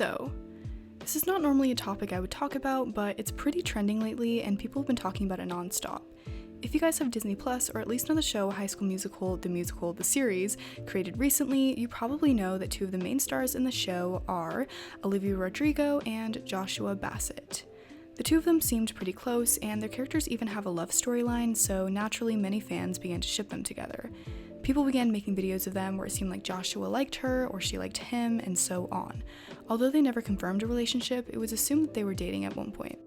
So, this is not normally a topic I would talk about, but it's pretty trending lately and people have been talking about it nonstop. If you guys have Disney Plus, or at least know the show High School Musical, the series, created recently, you probably know that two of the main stars in the show are Olivia Rodrigo and Joshua Bassett. The two of them seemed pretty close, and their characters even have a love storyline, so naturally many fans began to ship them together. People began making videos of them where it seemed like Joshua liked her, or she liked him, and so on. Although they never confirmed a relationship, it was assumed that they were dating at one point.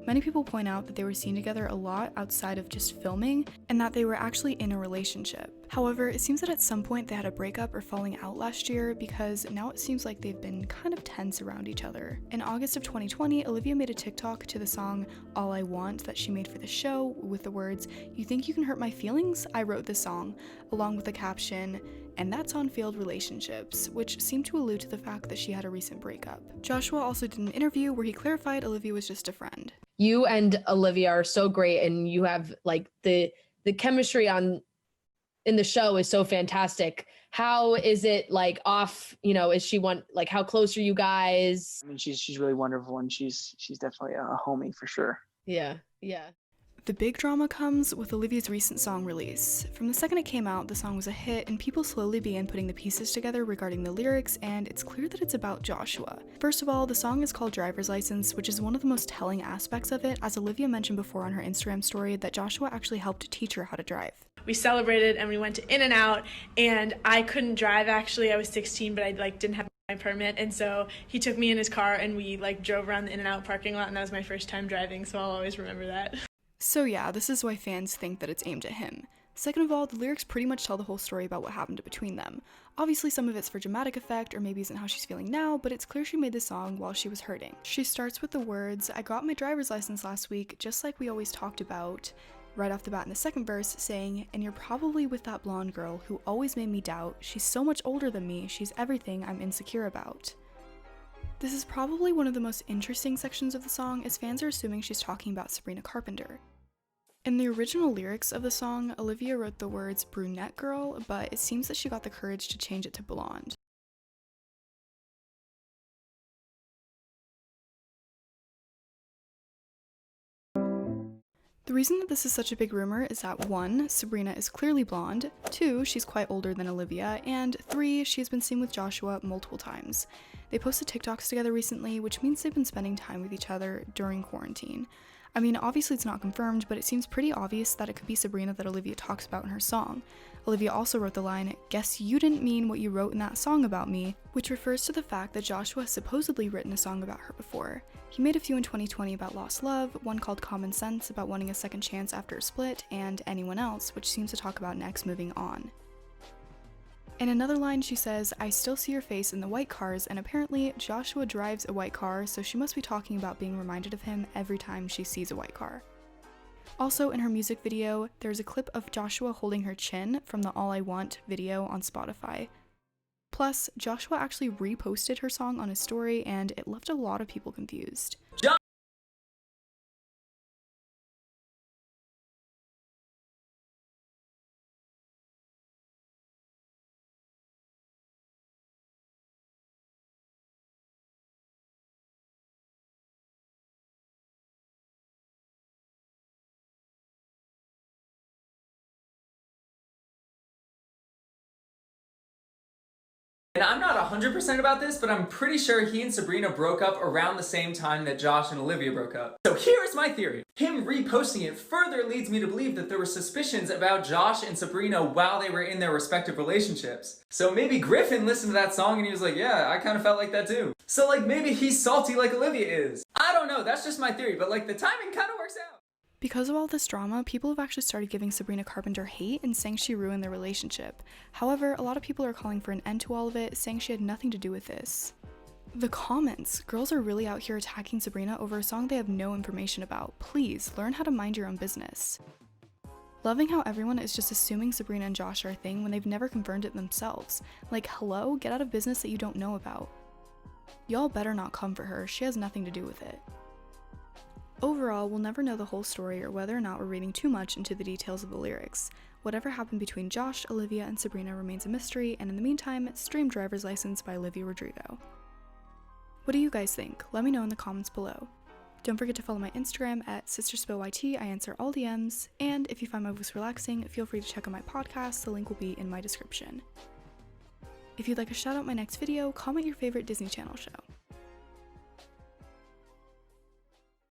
Many people point out that they were seen together a lot outside of just filming, and that they were actually in a relationship. However, it seems that at some point they had a breakup or falling out last year, because now it seems like they've been kind of tense around each other. In August of 2020, Olivia made a TikTok to the song All I Want that she made for the show with the words, "You think you can hurt my feelings? I wrote this song," along with the caption, "and that's on failed relationships," which seemed to allude to the fact that she had a recent breakup. Joshua also did an interview where he clarified Olivia was just a friend. You and Olivia are so great, and you have like the chemistry in the show is so fantastic. How is it like off, is she like how close are you guys? I mean, she's really wonderful, and she's definitely a homie for sure. Yeah. The big drama comes with Olivia's recent song release. From the second it came out, the song was a hit, and people slowly began putting the pieces together regarding the lyrics, and it's clear that it's about Joshua. First of all, the song is called Driver's License, which is one of the most telling aspects of it, as Olivia mentioned before on her Instagram story that Joshua actually helped teach her how to drive. We celebrated and we went to In-N-Out, and I couldn't drive actually. I was 16, but I didn't have my permit, and so he took me in his car and we drove around the In-N-Out parking lot, and that was my first time driving, so I'll always remember that. So yeah, this is why fans think that it's aimed at him. Second of all, the lyrics pretty much tell the whole story about what happened between them. Obviously some of it's for dramatic effect, or maybe isn't how she's feeling now, but it's clear she made this song while she was hurting. She starts with the words, "I got my driver's license last week, just like we always talked about," right off the bat in the second verse, saying, "And you're probably with that blonde girl who always made me doubt. She's so much older than me, she's everything I'm insecure about." This is probably one of the most interesting sections of the song, as fans are assuming she's talking about Sabrina Carpenter. In the original lyrics of the song, Olivia wrote the words brunette girl, but it seems that she got the courage to change it to blonde. The reason that this is such a big rumor is that 1, Sabrina is clearly blonde, 2, she's quite older than Olivia, and 3, she has been seen with Joshua multiple times. They posted TikToks together recently, which means they've been spending time with each other during quarantine. I mean, obviously it's not confirmed, but it seems pretty obvious that it could be Sabrina that Olivia talks about in her song. Olivia also wrote the line, "Guess you didn't mean what you wrote in that song about me," which refers to the fact that Joshua has supposedly written a song about her before. He made a few in 2020 about lost love, one called Common Sense about wanting a second chance after a split, and Anyone Else, which seems to talk about an ex moving on. In another line, she says, "I still see your face in the white cars," and apparently Joshua drives a white car, so she must be talking about being reminded of him every time she sees a white car. Also, in her music video, there's a clip of Joshua holding her chin from the All I Want video on Spotify. Plus, Joshua actually reposted her song on his story, and it left a lot of people confused. And I'm not 100% about this, but I'm pretty sure he and Sabrina broke up around the same time that Josh and Olivia broke up. So here's my theory. Him reposting it further leads me to believe that there were suspicions about Josh and Sabrina while they were in their respective relationships. So maybe Griffin listened to that song and he was like, yeah, I kind of felt like that too. So maybe he's salty like Olivia is. I don't know, that's just my theory, but the timing kind of works out. Because of all this drama, people have actually started giving Sabrina Carpenter hate and saying she ruined their relationship. However, a lot of people are calling for an end to all of it, saying she had nothing to do with this. The comments. Girls are really out here attacking Sabrina over a song they have no information about. Please, learn how to mind your own business. Loving how everyone is just assuming Sabrina and Josh are a thing when they've never confirmed it themselves. Hello? Get out of business that you don't know about. Y'all better not come for her, she has nothing to do with it. Overall, we'll never know the whole story or whether or not we're reading too much into the details of the lyrics. Whatever happened between Josh, Olivia, and Sabrina remains a mystery, and in the meantime, stream Driver's License by Olivia Rodrigo. What do you guys think? Let me know in the comments below. Don't forget to follow my Instagram at sisterspillyt. I answer all DMs, and if you find my voice relaxing, feel free to check out my podcast. The link will be in my description. If you'd like a shout out in my next video, comment your favorite Disney Channel show.